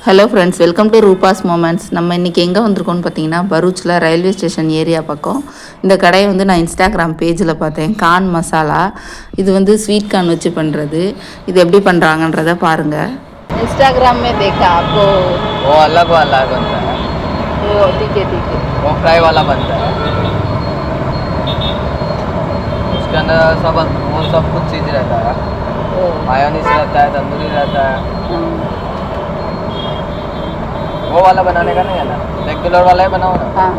Hello friends, welcome to Rupa's moments. நம்ம இன்றைக்கி எங்கே வந்திருக்கோம்னு பார்த்தீங்கன்னா, பரூச்சில் ரயில்வே ஸ்டேஷன் ஏரியா பக்கம். இந்த கடையை நான் இன்ஸ்டாகிராம் பேஜில் பார்த்தேன். கான் மசாலா, இது ஸ்வீட் கார்ன் வச்சு பண்ணுறது. இது எப்படி பண்ணுறாங்கன்றதை பாருங்கள். इंस्टाग्राम में देखा आपको वो अलग बनता है। ठीक है वो फ्राई वाला बनता है, उसके अंदर सब कुछ चीज़ रहता है। मायोनीज रहता है, तंदूरी रहता है। वो वाला बनाने का नहीं है ना, रेगुलर वाला ही बनाओ ना। हाँ,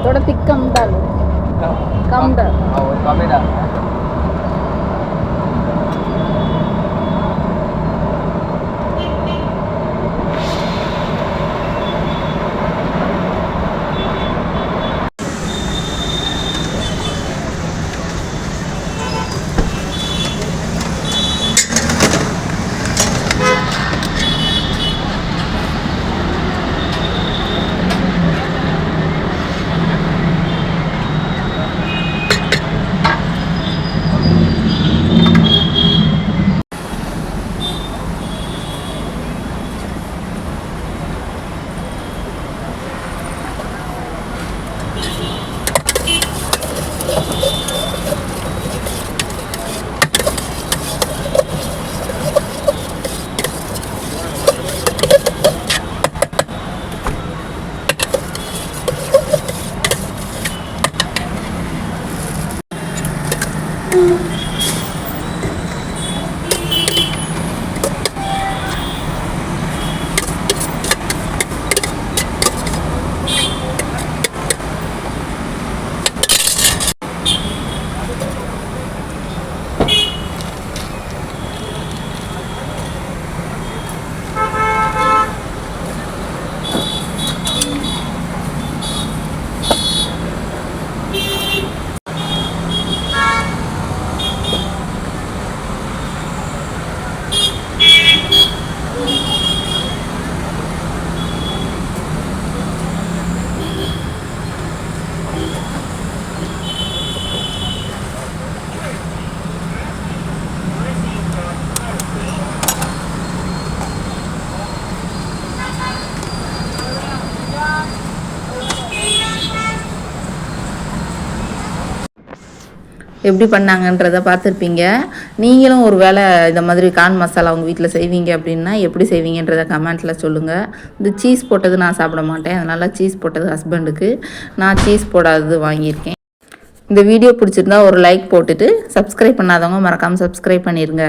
थोड़ा थिक कम डालो, कम डालो। हाँ, वो कम ही डालना है। எப்படி பண்ணாங்கன்றதை பார்த்துருப்பீங்க. நீங்களும் ஒரு வேளை இந்த மாதிரி கான் மசாலா உங்கள் வீட்டில் செய்வீங்க அப்படின்னா எப்படி செய்வீங்கன்றதை கமெண்ட்டில் சொல்லுங்கள். இந்த சீஸ் போட்டது நான் சாப்பிட மாட்டேன், அதனால் சீஸ் போட்டது ஹஸ்பண்டுக்கு, நான் சீஸ் போடாதது வாங்கியிருக்கேன். இந்த வீடியோ பிடிச்சிருந்தா ஒரு லைக் போட்டுட்டு, சப்ஸ்கிரைப் பண்ணாதவங்க மறக்காமல் சப்ஸ்கிரைப் பண்ணிடுங்க.